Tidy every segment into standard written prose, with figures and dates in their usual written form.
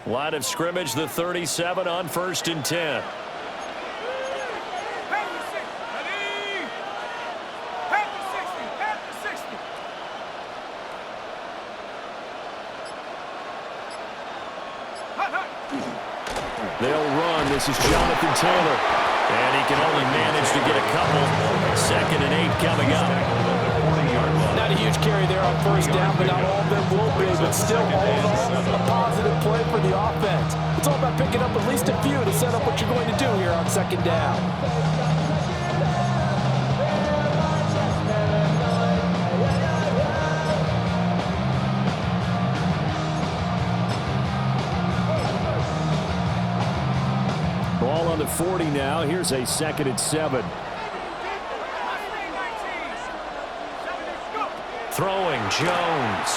Line of scrimmage, the 37 on 1st and 10. They'll run. This is Jonathan Taylor. And he can only manage to get a couple. 2nd and 8 coming up. Not a huge carry there on 1st down, but not all of them will be. But still, all in all, a positive play for the offense. It's all about picking up at least a few to set up what you're going to do here on 2nd down. Ball on the 40 now. Here's a 2nd and 7. Throwing, Jones.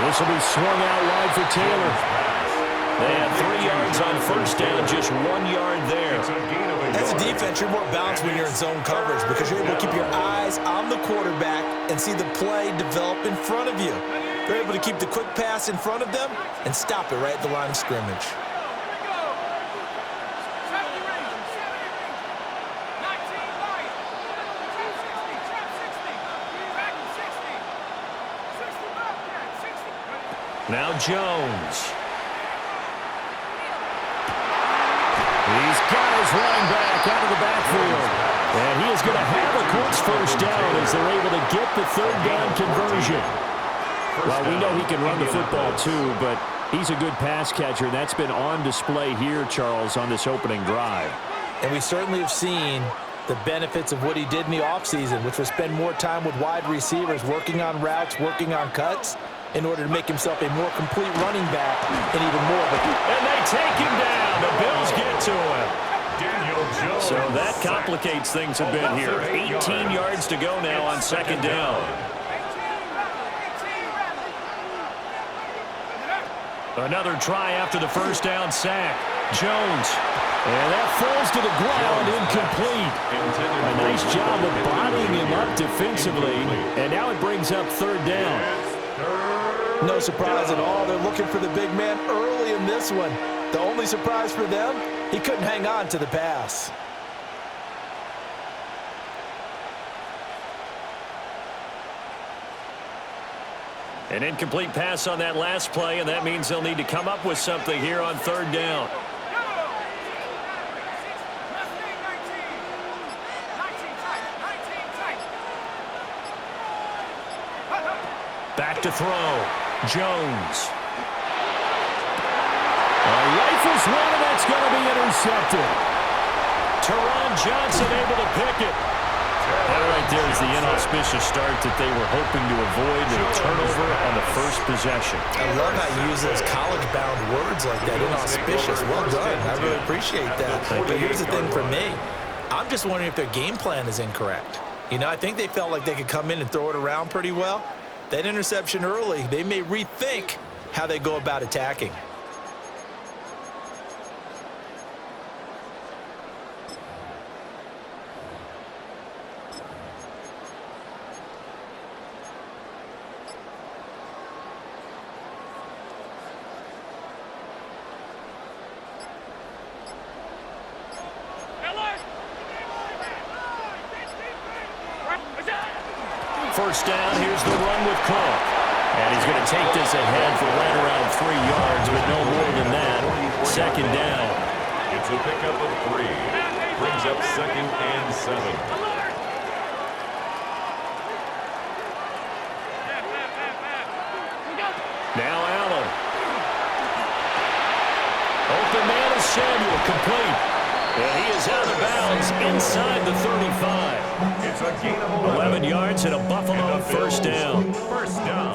This will be swung out wide for Taylor. They had 3 yards on 1st down, just 1 yard there. As a defense, you're more balanced when you're in zone coverage because you're able to keep your eyes on the quarterback and see the play develop in front of you. They're able to keep the quick pass in front of them and stop it right at the line of scrimmage. Now Jones. He's got his running back out of the backfield. And he is going to have a Colts 1st down as they're able to get the 3rd down conversion. Well, we know he can run the football too, but he's a good pass catcher, and that's been on display here, Charles, on this opening drive. And we certainly have seen the benefits of what he did in the offseason, which was spend more time with wide receivers, working on routes, working on cuts, in order to make himself a more complete running back and even more of a... And they take him down. The Bills get to him. So that complicates things a bit here. 18 yards to go now on 2nd down. Another try after the 1st down sack. Jones. And that falls to the ground, incomplete. A nice job of bodying him up defensively. And now it brings up 3rd down. No surprise at all. They're looking for the big man early in this one. The only surprise for them, he couldn't hang on to the pass. An incomplete pass on that last play, and that means they'll need to come up with something here on 3rd down. Back to throw. Jones. Rifles one, and that's going to be intercepted. Teron Johnson able to pick it. That right there is the inauspicious start that they were hoping to avoid, the turnover on the 1st possession. I love how you use those college-bound words like that, inauspicious. Well done. I really appreciate that. But here's the thing for me. I'm just wondering if their game plan is incorrect. You know, I think they felt like they could come in and throw it around pretty well. That interception early, they may rethink how they go about attacking. First down, here's the run with Cook. And he's going to take this ahead for right around 3 yards, but no more than that. 2nd down. It's a pickup of 3. Brings up 2nd and 7. Now Allen. Open man is Samuel, complete. And he is out of bounds inside the 35. It's a gain of 11 yards and a Buffalo 1st down.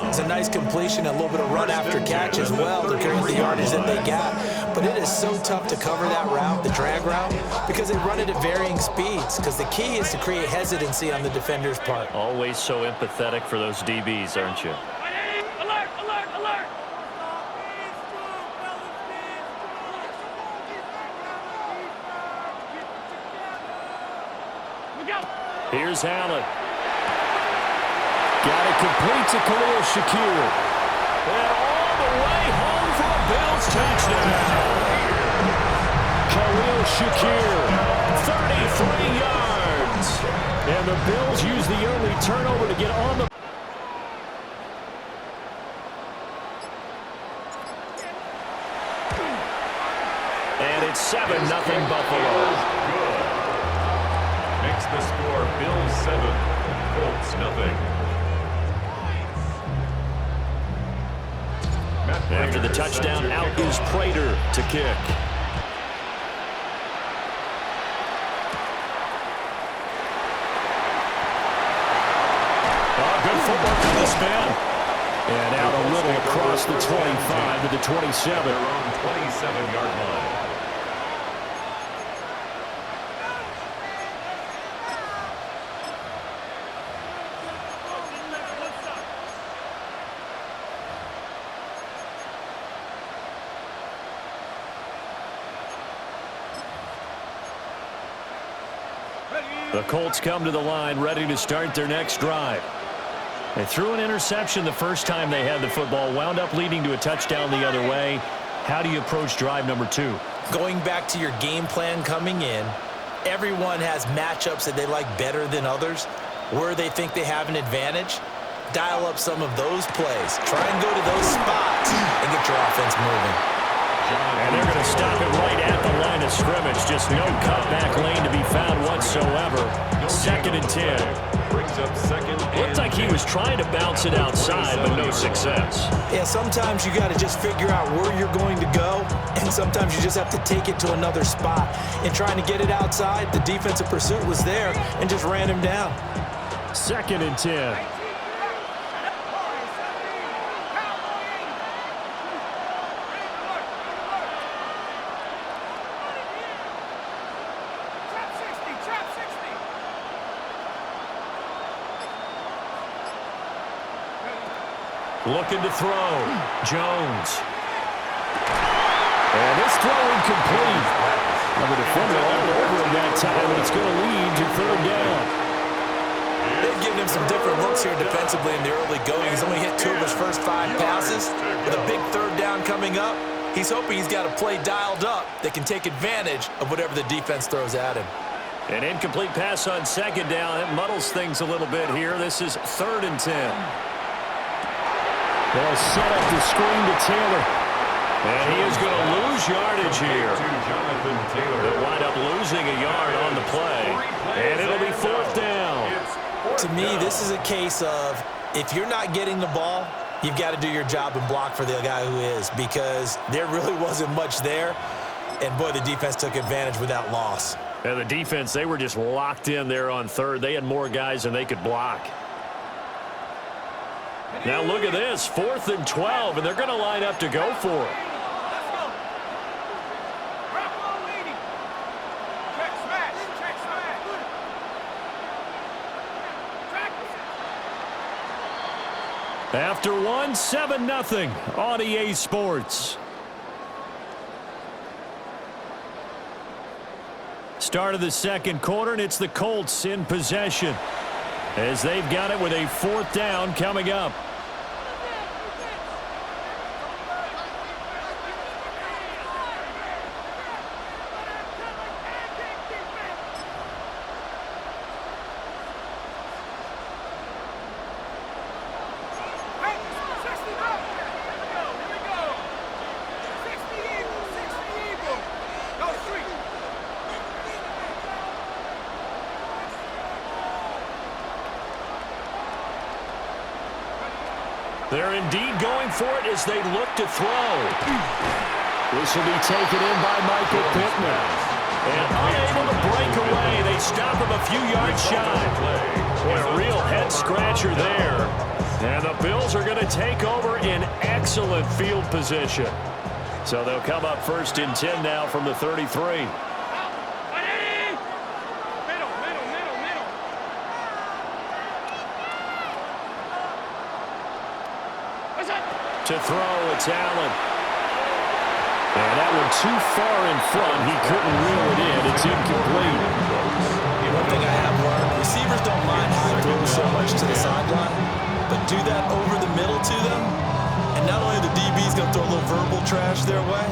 It's a nice completion, a little bit of run after catch as well to carry the yardage that they got. But it is so tough to cover that route, the drag route, because they run it at varying speeds. Because the key is to create hesitancy on the defender's part. Always so empathetic for those DBs, aren't you? Alert, alert, alert! Here's Allen. Got it complete to Khalil Shakir. And all the way home for a Shakir, 33 yards. And the Bills use the early turnover to get on the... And it's 7-0 Buffalo. Good. Makes the score Bills 7, Colts nothing. After the touchdown, out is Prater to kick. Good footwork on the spin. And out a little across the 25 to the 27. Their own 27-yard line. The Colts come to the line ready to start their next drive. They threw an interception the first time they had the football, wound up leading to a touchdown the other way. How do you approach drive number 2? Going back to your game plan coming in, everyone has matchups that they like better than others, where they think they have an advantage. Dial up some of those plays. Try and go to those spots and get your offense moving. And they're going to stop it right at the line of scrimmage. Just no cutback lane to be found whatsoever. 2nd and 10. Brings up second. Looked like he was trying to bounce it outside, but no success. Yeah, sometimes you got to just figure out where you're going to go, and sometimes you just have to take it to another spot. And trying to get it outside, the defensive pursuit was there and just ran him down. 2nd and 10. Looking to throw. Jones. And this throw incomplete. And the defender all over him that time, and it's going to lead to 3rd down. They've given him some different looks here defensively in the early going. He's only hit 2 of his first 5 passes. With a big 3rd down coming up, he's hoping he's got a play dialed up that can take advantage of whatever the defense throws at him. An incomplete pass on 2nd down. It muddles things a little bit here. This is 3rd and 10. They'll set up the screen to Taylor. And he is going to lose yardage here. They'll wind up losing a yard on the play. And it'll be 4th down. To me, this is a case of if you're not getting the ball, you've got to do your job and block for the guy who is, because there really wasn't much there. And, boy, the defense took advantage with that loss. And the defense, they were just locked in there on 3rd. They had more guys than they could block. Now look at this, 4th and 12, and they're going to line up to go for it. After 1, 7-0 on EA Sports. Start of the 2nd quarter, and it's the Colts in possession, as they've got it with a 4th down coming up. They're indeed going for it as they look to throw. This will be taken in by Michael Pittman. And unable to break away, they stop him a few yards shy. Boy, a real head-scratcher there. And the Bills are going to take over in excellent field position. So they'll come up 1st and 10 now from the 33. To throw, it's Allen. And that one too far in front. He couldn't reel it in. It's incomplete. One thing I have learned, receivers don't mind high throws so much to the sideline, but do that over the middle to them, and not only the DB's going to throw a little verbal trash their way,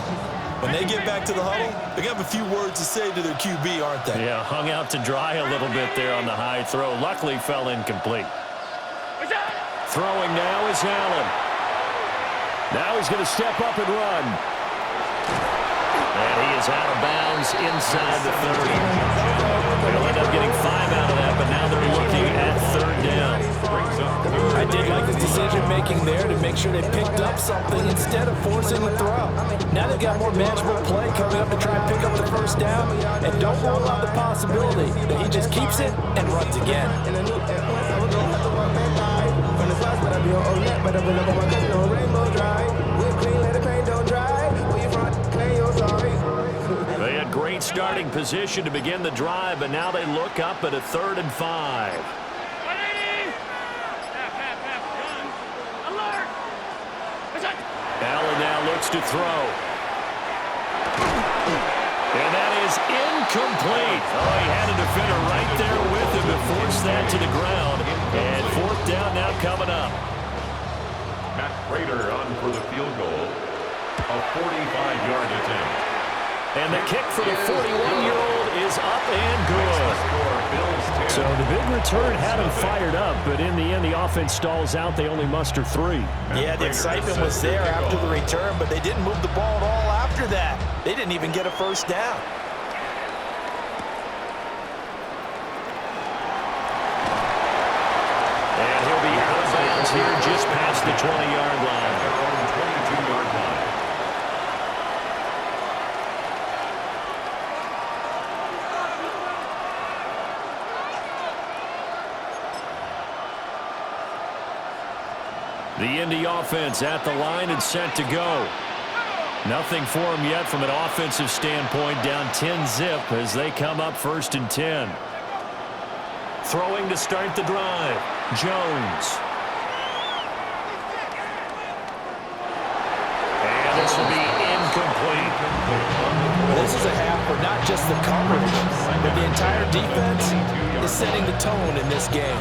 When they get back to the huddle, they have a few words to say to their QB, aren't they? Yeah, hung out to dry a little bit there on the high throw. Luckily fell incomplete. Throwing now is Allen. Now he's going to step up and run. And he is out of bounds inside the 30. They'll end up getting 5 out of that, but now they're looking at third down. I did like the decision-making there to make sure they picked up something instead of forcing the throw. Now they've got more manageable play coming up to try and pick up the first down, and don't rule out the possibility that he just keeps it and runs again. They had great starting position to begin the drive, but now they look up at a 3rd and 5. Allen now looks to throw. And that is incomplete. Oh, he had a defender right there with him to force that to the ground. And 4th down now coming up. Matt Prater on for the field goal. A 45-yard attempt. And the kick for the 41-year-old is up and good. So the big return had him fired up, but in the end, the offense stalls out. They only muster 3. Yeah, the excitement was there after the return, but they didn't move the ball at all after that. They didn't even get a first down. And he'll be out of bounds here just past the 20-yard line. 22-yard line. The Indy offense at the line and set to go. Nothing for them yet from an offensive standpoint. Down 10-zip as they come up 1st and 10. Throwing to start the drive. Jones. And this will be incomplete. This is a half where not just the coverage, but the entire defense is setting the tone in this game.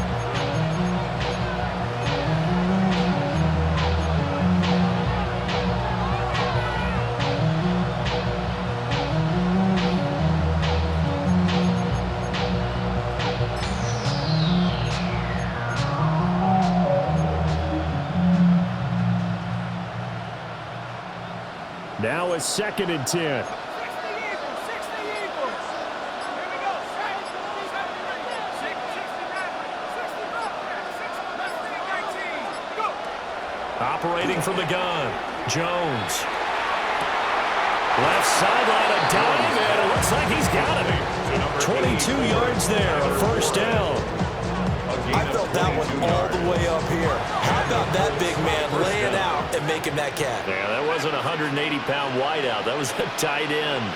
Now it's 2nd and 10. Operating from the gun, Jones. Left sideline, a dive, and it looks like he's got it. 22 yards there, a 1st down. I felt that one all the way up here. How about that big man laying out and making that catch? Yeah, that wasn't a 180-pound wideout. That was a tight end.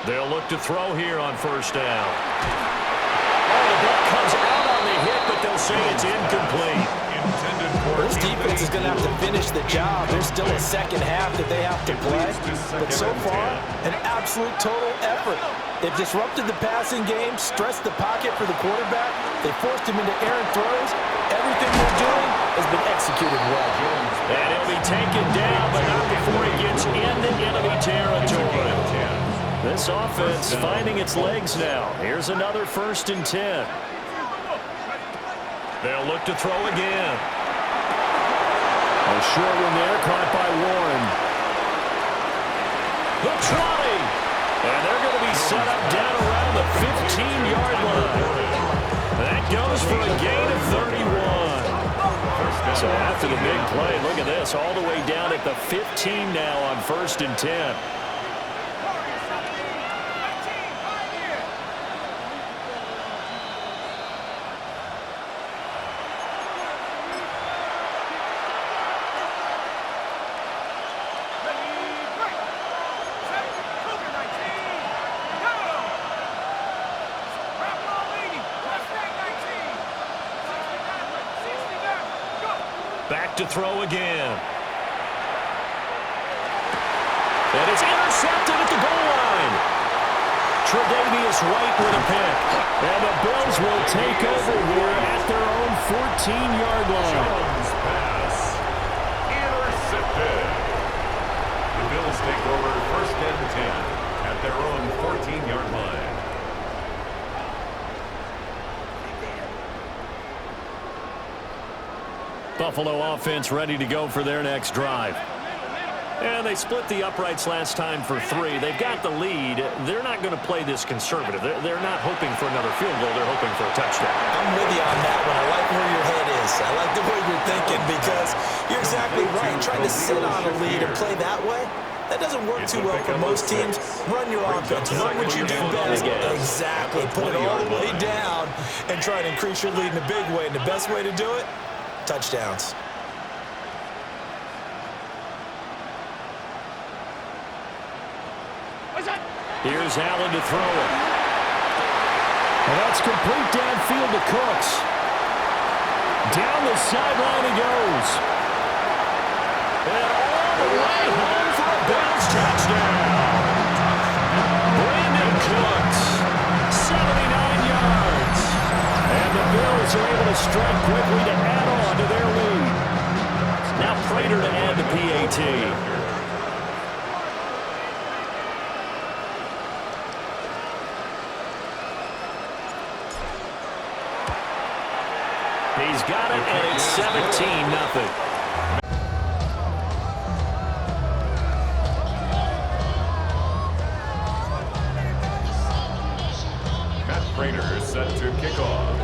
They'll look to throw here on 1st down. Oh, the ball comes out on the hit, but they'll say it's incomplete. This defense is going to have to finish the job. There's still a second half that they have to play. But so far, an absolute total effort. They've disrupted the passing game, stressed the pocket for the quarterback. They forced him into errant throws. Everything they're doing has been executed well. And he'll be taken down, but not before he gets into enemy territory. This offense finding its legs now. Here's another 1st and 10. They'll look to throw again. A short one there, caught by Warren. The try. And they're going to be set up down around the 15-yard line. That goes for a gain of 31. So after the big play, look at this, all the way down at the 15 now on 1st and 10. Back to throw again. And it's intercepted at the goal line. Tre'Davious White with a pick. And the Bills will take over here at their own 14-yard line. Jones pass. Intercepted. The Bills take over first and 10 at their own 14-yard line. Buffalo offense ready to go for their next drive. And they split the uprights last time for 3. They've got the lead. They're not going to play this conservative. They're not hoping for another field goal. They're hoping for a touchdown. I'm with you on that one. I like where your head is. I like the way you're thinking because you're exactly right. Trying to sit on a lead and play that way, that doesn't work too well for most teams. Run your offense. Run what you do best. Exactly. Put it all the way down and try to increase your lead in a big way. And the best way to do it, touchdowns. Here's Allen to throw it. And that's complete downfield to Cooks. Down the sideline he goes. And all the way home for a bounce touchdown. Brandon Cooks, 79 yards. And the Bills are able to strike quickly to add on to their lead. Now Prater to add the PAT. He's got it, and it's 17-0. Matt Prater set to kick off.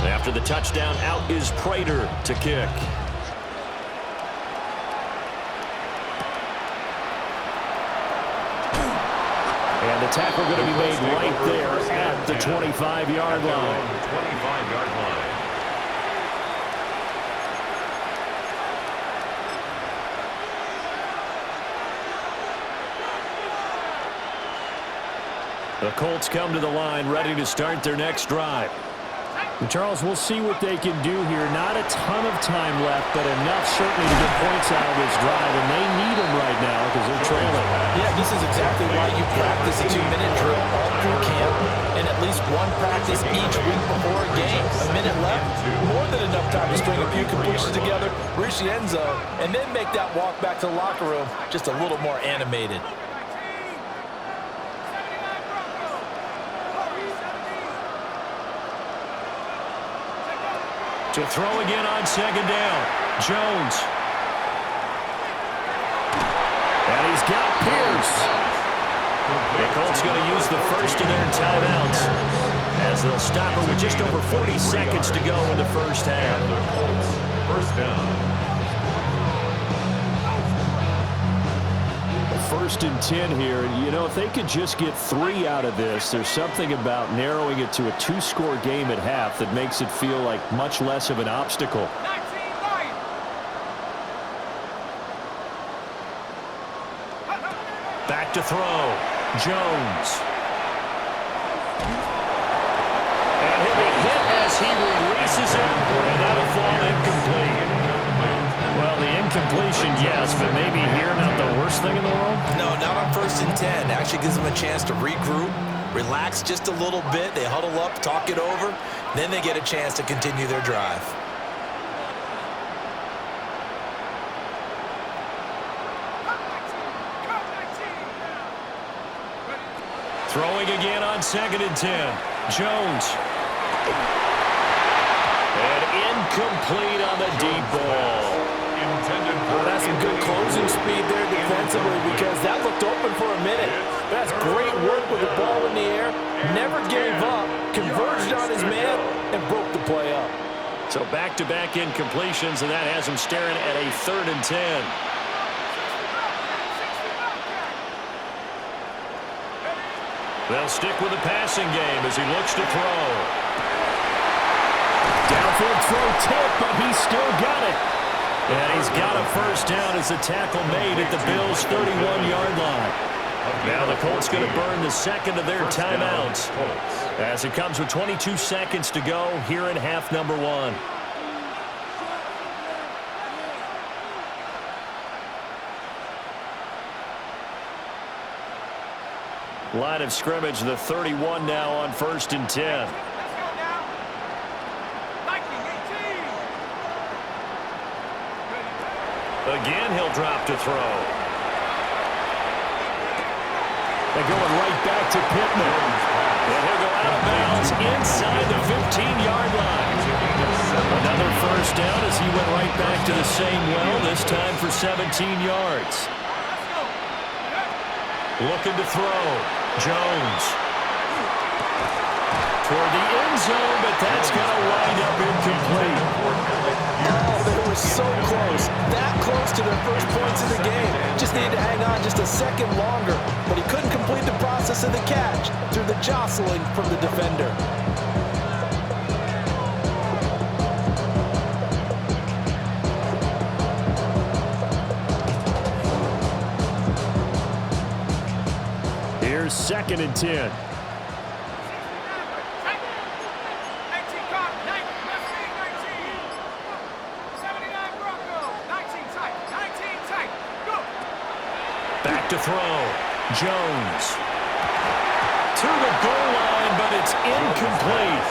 After the touchdown, out is Prater to kick. And the tackle going to be made right there at the 25-yard line. 25-yard line. The Colts come to the line, ready to start their next drive. And Charles, we'll see what they can do here. Not a ton of time left, but enough certainly to get points out of this drive, and they need them right now because they're trailing. Yeah, this is exactly why you practice a 2-minute drill all through camp and at least one practice each week before a game. A minute left, more than enough time to string a few completions together, reach the end zone, and then make that walk back to the locker room just a little more animated. To throw again on second down. Jones. And he's got Pierce. The Colts going to use the first of their timeouts as they'll stop her with just over 40 seconds to go in the first half. The Colts, first down. First and 10 here. And, you know, if they could just get 3 out of this, there's something about narrowing it to a 2-score game at half that makes it feel like much less of an obstacle. Back to throw. Jones. And he'll be hit as he releases it, and that'll fall incomplete. Well, the incompletion, yes, but maybe here not the worst thing in the world? No, not on first and 10. Actually gives them a chance to regroup, relax just a little bit. They huddle up, talk it over. Then they get a chance to continue their drive. Throwing again on second and 10. Jones. And incomplete on the deep ball. Well, that's some good closing speed there defensively because that looked open for a minute. That's great work with the ball in the air. Never gave up, converged on his man, and broke the play up. So back-to-back incompletions, and that has him staring at a 3rd and 10. They'll stick with the passing game as he looks to throw. Downfield throw tip, but he's still got it. And he's got a first down as the tackle made at the Bills' 31-yard line. Now the Colts going to burn the second of their timeouts as it comes with 22 seconds to go here in half number 1. Line of scrimmage, the 31 now on first and 10. Again, he'll drop to throw. They're going right back to Pittman. And he'll go out of bounds inside the 15-yard line. Another first down as he went right back to the same well, this time for 17 yards. Looking to throw. Jones. Toward the end zone, but that's going to wind up incomplete. Oh, they were so close. That close to their first points of the game. Just needed to hang on just a second longer, but he couldn't complete the process of the catch through the jostling from the defender. Here's 2nd and 10. Back to throw. Jones. To the goal line, but it's incomplete.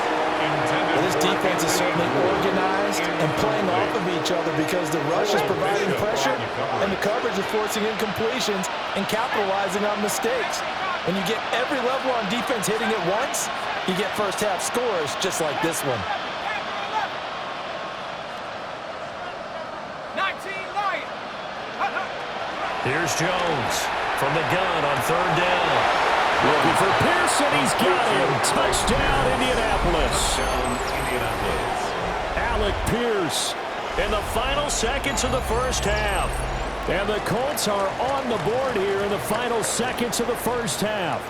Well, this defense is certainly organized and playing off of each other because the rush is providing pressure and the coverage is forcing incompletions and capitalizing on mistakes. When you get every level on defense hitting it once, you get first-half scores just like this one. Here's Jones from the gun on 3rd down. Looking for Pearson. He's got him. Touchdown, Indianapolis. Alec Pierce in the final seconds of the first half. And the Colts are on the board here in the final seconds of the first half.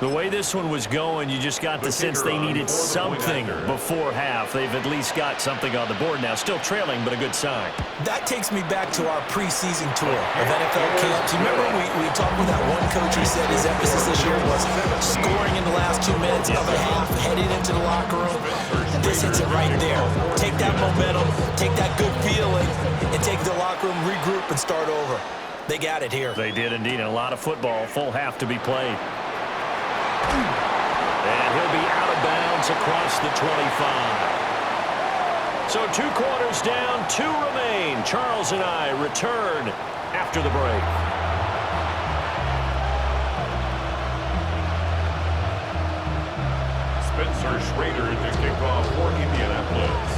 The way this one was going, you just got the sense they needed something before half. They've at least got something on the board now. Still trailing, but a good sign. That takes me back to our preseason tour of NFL camps. You remember we talked with that one coach who said his emphasis this year was scoring in the last 2 minutes of a half, heading into the locker room. This hits it right there. Take that momentum, take that good feeling, and take the locker room, regroup, and start over. They got it here. They did indeed. And a lot of football, full half to be played. And he'll be out of bounds across the 25. So 2 quarters down, 2 remain. Charles and I return after the break. Spencer Schrader to kick off for Indianapolis.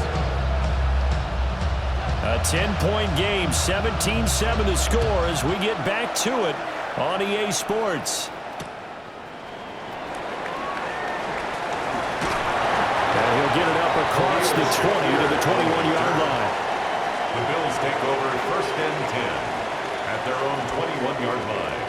A 10-point game, 17-7 the score as we get back to it on EA Sports. Get it up across the 20 to the 21-yard line. The Bills take over 1st and 10 at their own 21-yard line.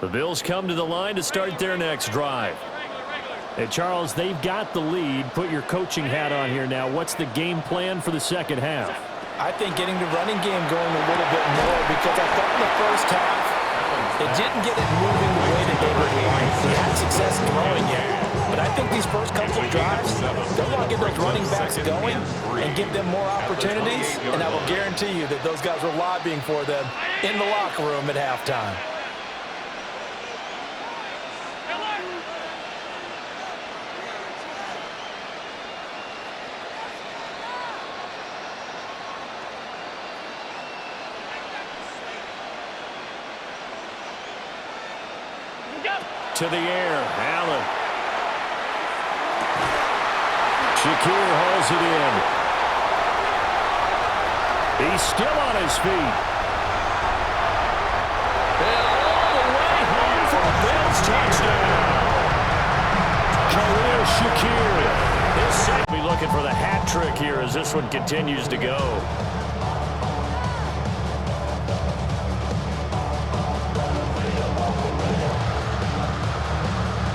The Bills come to the line to start their next drive. And Charles, they've got the lead. Put your coaching hat on here now. What's the game plan for the second half? I think getting the running game going a little bit more because I thought in the first half it didn't get it moving the way that they would like. They had success throwing it. But I think these first couple of drives, they want to get those running backs going and give them more opportunities. And I will guarantee you that those guys were lobbying for them in the locker room at halftime. To the air, Allen. Shakir hauls it in. He's still on his feet. And all the way home for a Bills touchdown. Khalil Shakir. He'll be looking for the hat trick here as this one continues to go.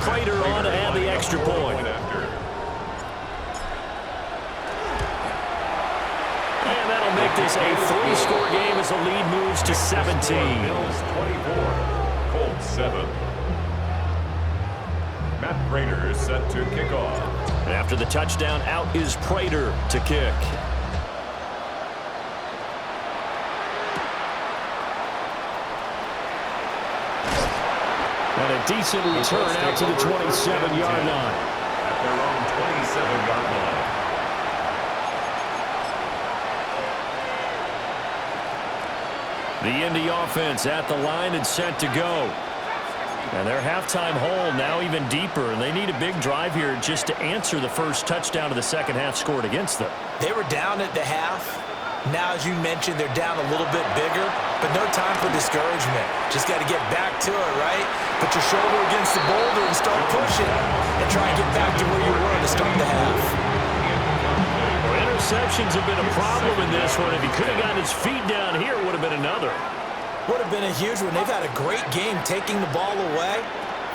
Prater on to add the extra point. And that'll make this a 3-score game as the lead moves to 17. Bills 24, Colts 7. Matt Prater is set to kick off. And after the touchdown, out is Prater to kick. And a decent return out to the 27-yard line. At their own 27-yard line. The Indy offense at the line and set to go. And their halftime hole now even deeper, and they need a big drive here just to answer the first touchdown of the second half scored against them. They were down at the half. Now, as you mentioned, they're down a little bit bigger, but no time for discouragement. Just got to get back to it, right? Put your shoulder against the boulder and start pushing and try and get back to where you were to start the half. Well, interceptions have been a problem in this one. If he could have gotten his feet down here, it would have been another. Would have been a huge one. They've had a great game taking the ball away.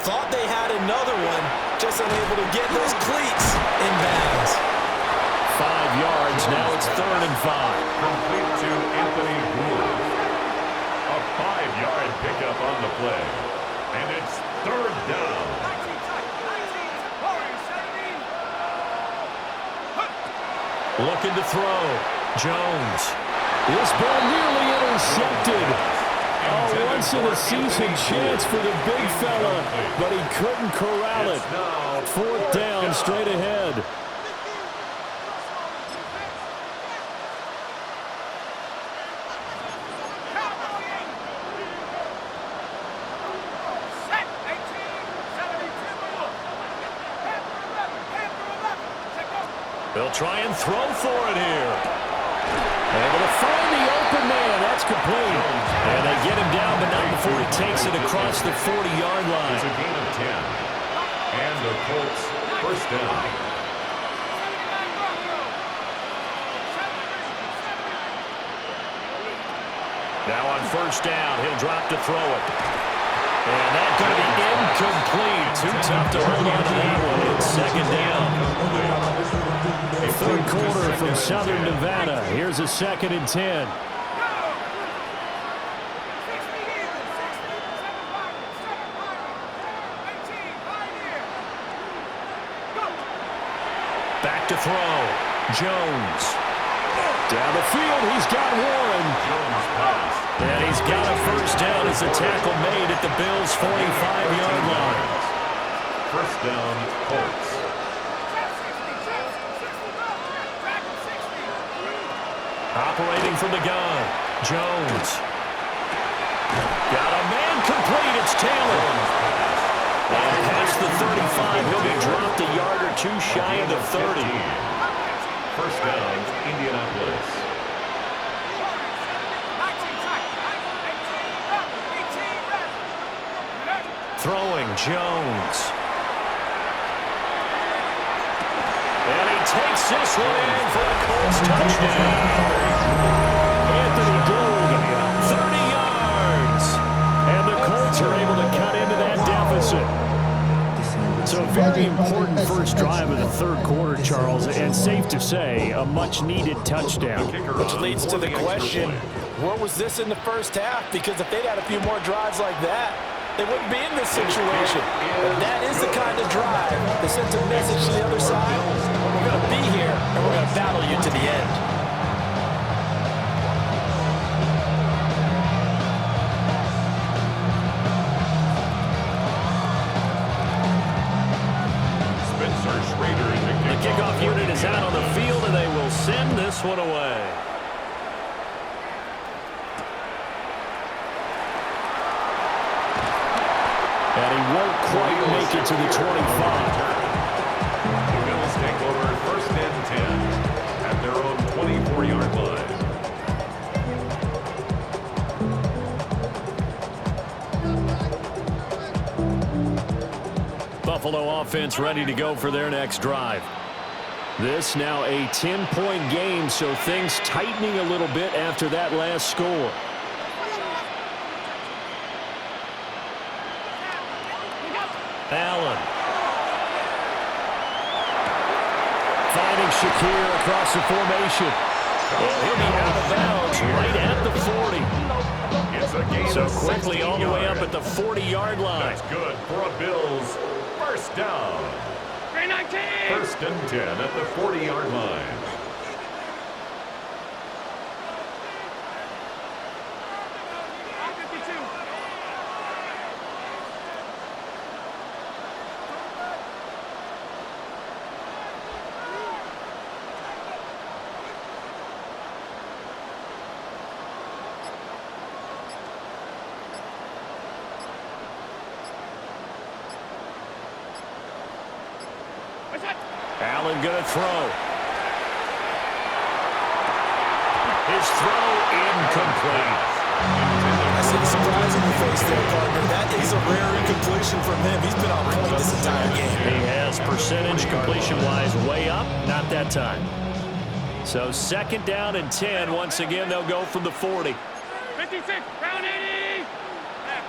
Thought they had another one, just unable to get those cleats in bounds. 5 yards, now it's 3rd and 5. Complete to Anthony Gould. A 5-yard pickup on the play. And it's 3rd down. Looking to throw. Jones. This ball nearly intercepted. A once-in-a-season chance for the big fella, but he couldn't corral it. 4th down, straight ahead. They'll try and throw for it here. Able to find the open man. That's complete. And they get him down, but not before he takes it across the 40-yard line. It's a gain of 10. And the Colts first down. Now on first down, he'll drop to throw it. And that's going to be incomplete. Too tough to hold on to that one. It's 2nd down. 3rd quarter from Southern Nevada. Here's a 2nd and 10. Back to throw. Jones. Down the field, he's got Warren. Jones pass. And he's got a first down as the tackle made at the Bills' 45-yard line. First down, Colts. Operating from the gun. Jones. Got a man complete. It's Taylor. And past the 35, he'll be dropped a yard or two shy of the 30. First down, Indianapolis. Throwing Jones. And he takes this one in for a Colts touchdown. Anthony Gould, 30 yards. And the Colts are able to cut into that deficit. So a very important first drive of the 3rd quarter, Charles, and safe to say, a much-needed touchdown. Which leads to the question, where was this in the first half? Because if they'd had a few more drives like that, they wouldn't be in this situation. But that is the kind of drive that sends a message to the other side. We're going to be here, and we're going to battle you to the end. The kickoff unit is out on the field, and they will send this one away. And he won't quite make it to the 25. The Bills take over 1st and 10 at their own 24-yard line. Buffalo offense ready to go for their next drive. This now a 10-point game, so things tightening a little bit after that last score. Allen. Finding Shakir across the formation. And he'll be out of bounds right at the 40. It's a gain So of quickly 16 all the way up yards. at the 40-yard line. That's good for a Bills first down. 319. 1st and 10 at the 40-yard line. Allen going to throw. His throw incomplete. I see the surprise on your face there, partner. That is a rare incompletion from him. He's been on point this entire game. He has percentage completion-wise way up. Not that time. So 2nd down and 10. Once again, they'll go from the 40. 56, round 80. Half.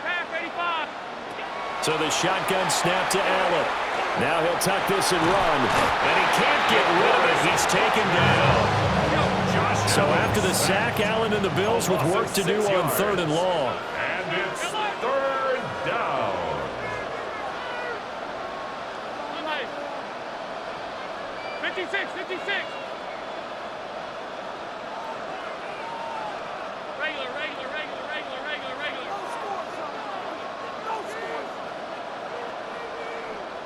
Half 85. So the shotgun snap to Allen. Now he'll tuck this and run. And he can't get rid of it. He's taken down. So after the sack, Allen and the Bills with work to do on 3rd and long. And it's 3rd down. 56. Regular.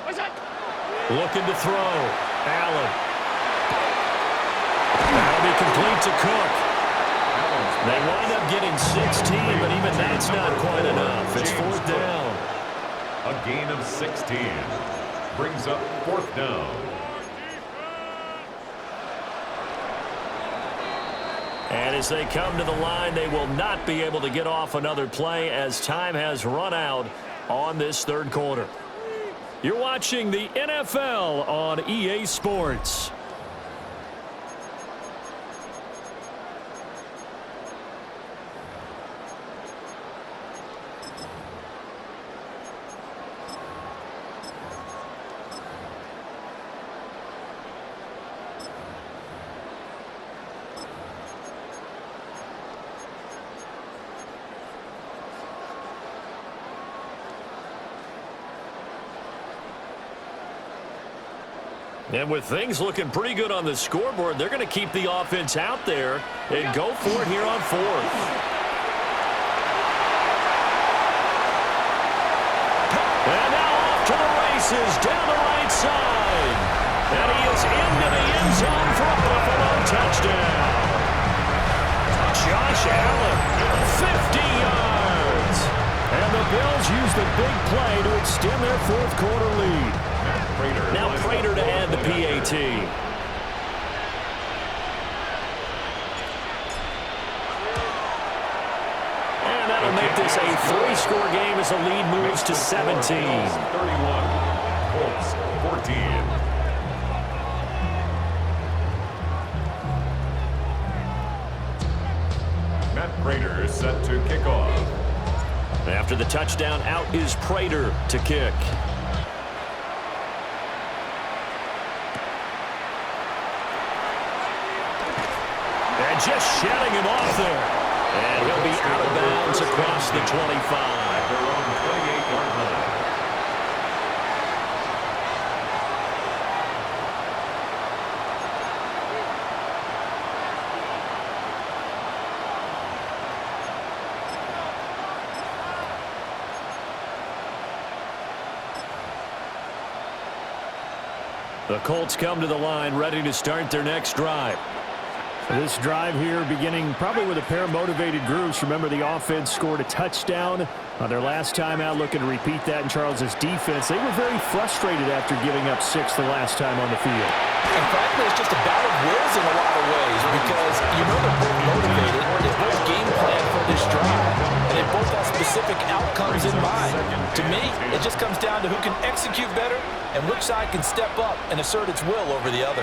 What's up? Looking to throw. Allen. That'll be complete to Cook. They wind up getting 16, but even that's not quite enough. It's 4th down. A gain of 16 brings up 4th down. And as they come to the line, they will not be able to get off another play as time has run out on this 3rd quarter. You're watching the NFL on EA Sports. And with things looking pretty good on the scoreboard, they're going to keep the offense out there and go for it here on 4th. And now off to the races down the right side. And he is into the end zone for a Buffalo touchdown. Josh Allen, 50 yards. And the Bills use the big play to extend their 4th quarter lead. Now Prater to add the PAT. And that'll make this a 3-score game as the lead moves to 17. 31, Colts 14. Matt Prater is set to kick off. After the touchdown, out is Prater to kick. Just shedding him off there. And he'll be out of bounds across the 25. Their own 28-yard line. The Colts come to the line ready to start their next drive. This drive here beginning probably with a pair of motivated groups. Remember, the offense scored a touchdown on their last time out, looking to repeat that in Charles's defense. They were very frustrated after giving up 6 the last time on the field. And frankly, it's just a battle of wills in a lot of ways because you know they're both motivated. They both game plan for this drive, and they both have specific outcomes in mind. To me, it just comes down to who can execute better and which side can step up and assert its will over the other.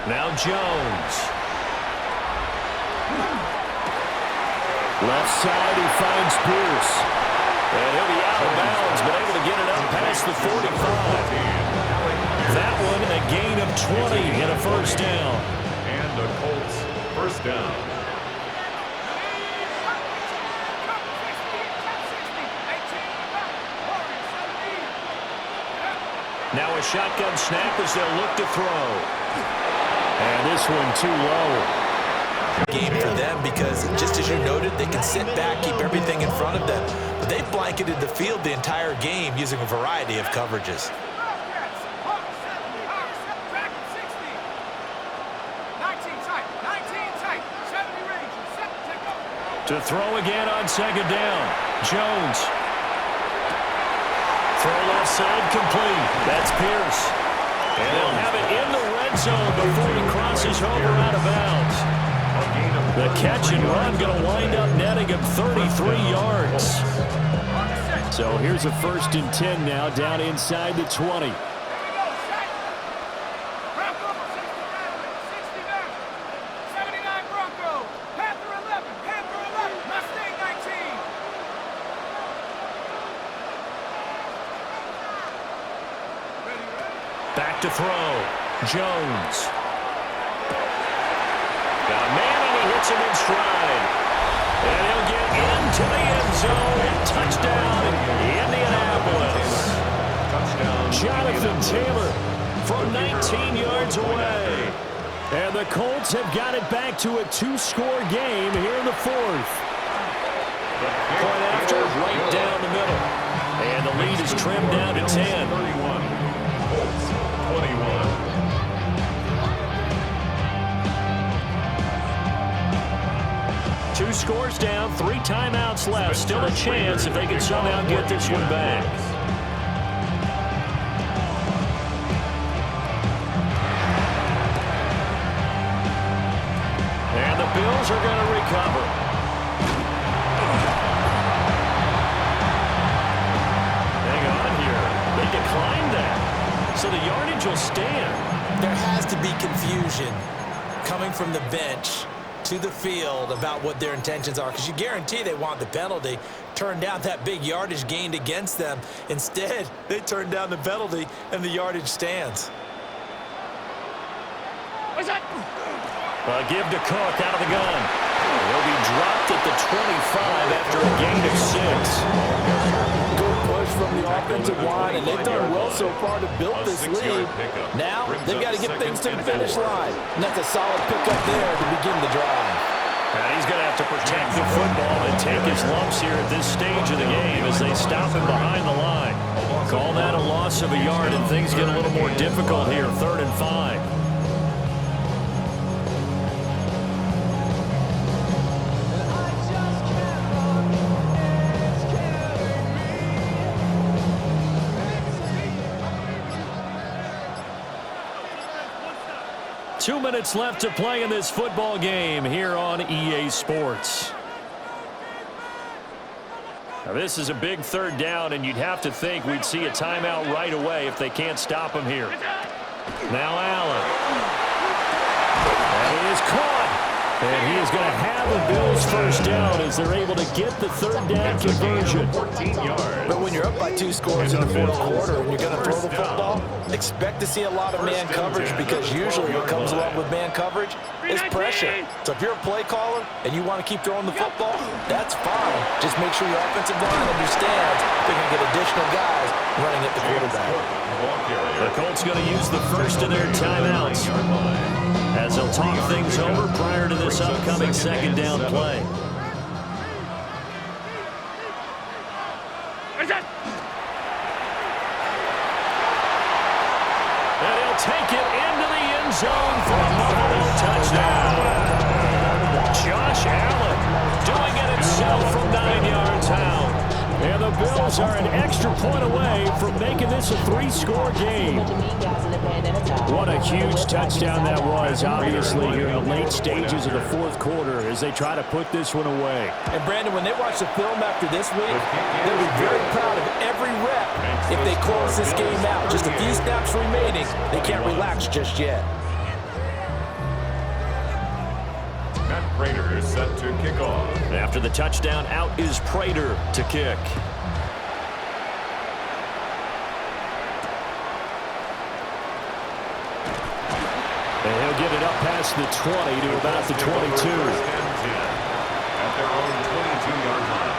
Now Jones. Left side, he finds Pierce. And he'll be out of bounds, but able to get it up past the 45. That one, a gain of 20 and a 1st down. And the Colts 1st down. Now a shotgun snap as they'll look to throw. And this one too low. Game for them because, just as you noted, they can sit back, keep everything in front of them. But they've blanketed the field the entire game using a variety of coverages. To throw again on second down. Jones. Throw left side complete. That's Pierce. And they'll have it in the red zone before he crosses over out of bounds. The catch and run going to wind up netting him 33 yards. So here's a 1st and 10 now, down inside the 20. Back to throw. Jones. Got a man, and he hits him in stride. And he'll get into the end zone. Touchdown, Indianapolis. Jonathan Taylor from 19 yards away. And the Colts have got it back to a 2-score game here in the 4th. Point after, right down the middle. And the lead is trimmed down to 10. 2 scores down, 3 timeouts left. Still a chance if they can somehow get this one back. And the Bills are going to recover. Hang on here. They declined that. So the yardage will stand. There has to be confusion coming from the bench to the field about what their intentions are, because you guarantee they want the penalty. Turned down that big yardage gained against them. Instead, they turned down the penalty, and the yardage stands. What's that? Give to Cook out of the gun. He'll be dropped at the 25 after a gain of 6. Good push from the offensive line, and they've done well so far to build this lead. Now, they've got to get things to the finish line. And that's a solid pickup there to begin the drive. And he's going to have to protect the football and take his lumps here at this stage of the game as they stop him behind the line. Call that a loss of a yard, and things get a little more difficult here, 3rd and 5. Two minutes left to play in this football game here on EA Sports. Now this is a big 3rd down, and you'd have to think we'd see a timeout right away if they can't stop him here. Now Allen. And he is caught. And he is going to have a Bills 1st down as they're able to get the 3rd down conversion. But when you're up by 2 scores in the 4th quarter and you're going to throw the football, expect to see a lot of man coverage, because usually what comes along with man coverage is pressure. So if you're a play caller and you want to keep throwing the football, that's fine. Just make sure your offensive line understands they're going to get additional guys running at the quarterback. The Colts going to use the first of their timeouts as they'll talk things over prior to this upcoming 2nd down play. And he'll take it into the end zone for a Buffalo touchdown. Josh Allen doing it himself from 9 yards out. And the Bills are an extra point away from making this a 3-score game. What a huge touchdown that was, obviously, here in the late stages of the 4th quarter as they try to put this one away. And, Brandon, when they watch the film after this week, they'll be very proud of every rep if they close this game out. Just a few snaps remaining. They can't relax just yet. Prater is set to kick off. After the touchdown, out is Prater to kick. And he'll get it up past the 20 to about the 22. At their own 22-yard line.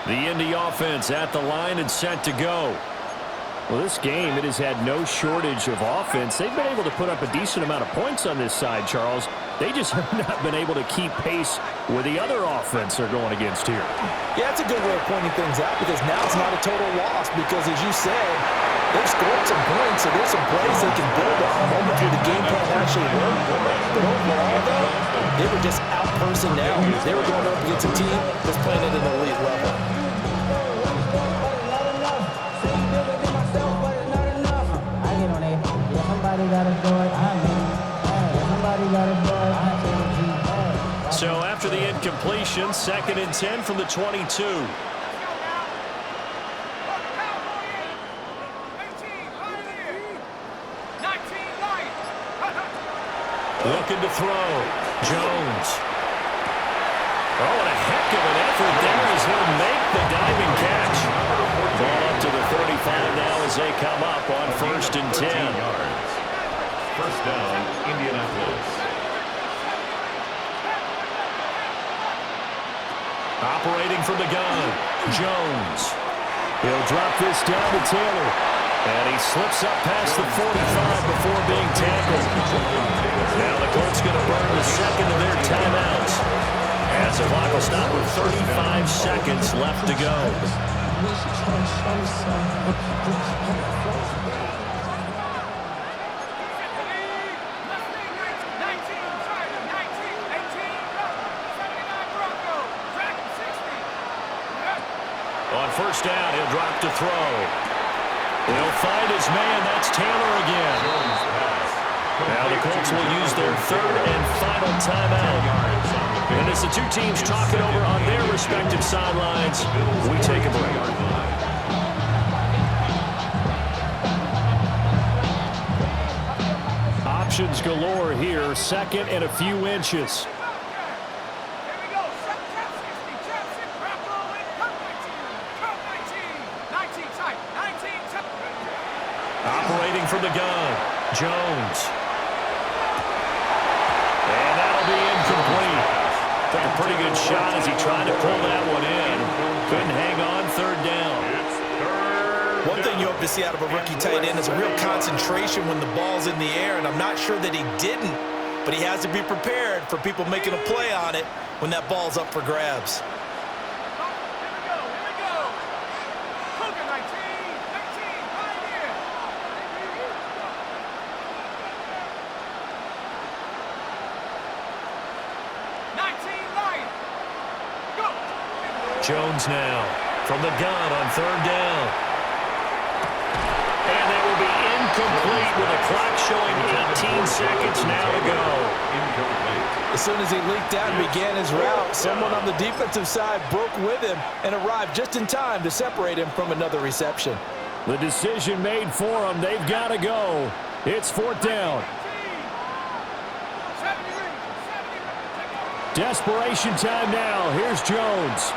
The Indy offense at the line and set to go. Well, this game, it has had no shortage of offense. They've been able to put up a decent amount of points on this side, Charles. They just have not been able to keep pace with the other offense they're going against here. Yeah, that's a good way of pointing things out, because now it's not a total loss, because as you said, They've scored some points, so there's some plays they can build on moments where the game plan actually worked. But overall, though, they were just out-personnel. They were going up against a team that's playing at an elite level. So after the incompletion, 2nd and 10 from the 22. Looking to throw. Jones. Oh, and a heck of an effort there as he'll make the diving catch. Ball up to the 35 now as they come up on 1st and 10. Yards. First down, Indianapolis. Operating from the gun, Jones. He'll drop this down to Taylor. And he slips up past the 45 before being tackled. Now the Colts going to burn the second of their timeouts. As the clock will stop with 35 seconds left to go. On 1st down, he'll drop to throw. He'll find his man. That's Taylor again. Now the Colts will use their 3rd and final timeout. And as the two teams talk it over on their respective sidelines, we take a break. Options galore here. 2nd and a few inches. Operating from the gun, Jones. And that'll be incomplete. Took a pretty good shot as he tried to pull that one in. Couldn't hang on, 3rd down. One thing you hope to see out of a rookie tight end is a real concentration when the ball's in the air, and I'm not sure that he didn't, but he has to be prepared for people making a play on it when that ball's up for grabs. Jones now from the gun on 3rd down. And that will be incomplete with a clock showing 18 seconds now to go. As soon as he leaked out and began his route, someone on the defensive side broke with him and arrived just in time to separate him from another reception. The decision made for them. They've got to go. It's 4th down. Desperation time now. Here's Jones.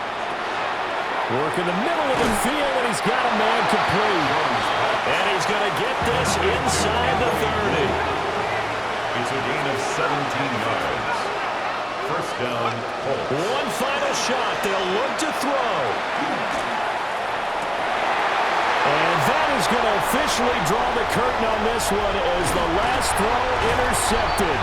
Work in the middle of the field, and he's got a man complete. And he's going to get this inside the 30. It's a gain of 17 yards. First down, Colts. One final shot. They'll look to throw. And that is going to officially draw the curtain on this one as the last throw intercepted.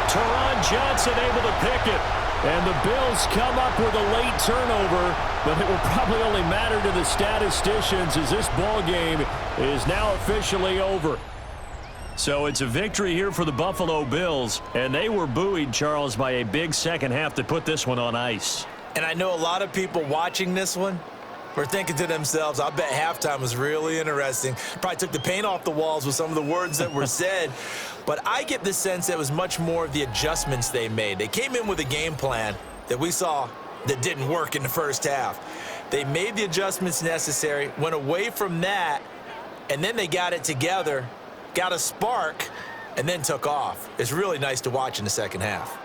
Teron Johnson able to pick it. And the Bills come up with a late turnover, but it will probably only matter to the statisticians as this ball game is now officially over. So it's a victory here for the Buffalo Bills, and they were buoyed, Charles, by a big second half to put this one on ice. And I know a lot of people watching this one were thinking to themselves, I bet halftime was really interesting. Probably took the paint off the walls with some of the words that were said. But I get the sense that it was much more of the adjustments they made. They came in with a game plan that we saw that didn't work in the first half. They made the adjustments necessary, went away from that, and then they got it together, got a spark, and then took off. It's really nice to watch in the second half.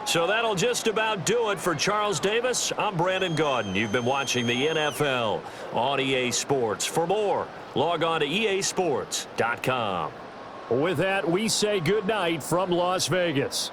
So that'll just about do it for Charles Davis. I'm Brandon Gaudin. You've been watching the NFL on EA Sports. For more, log on to easports.com. With that, we say good night from Las Vegas.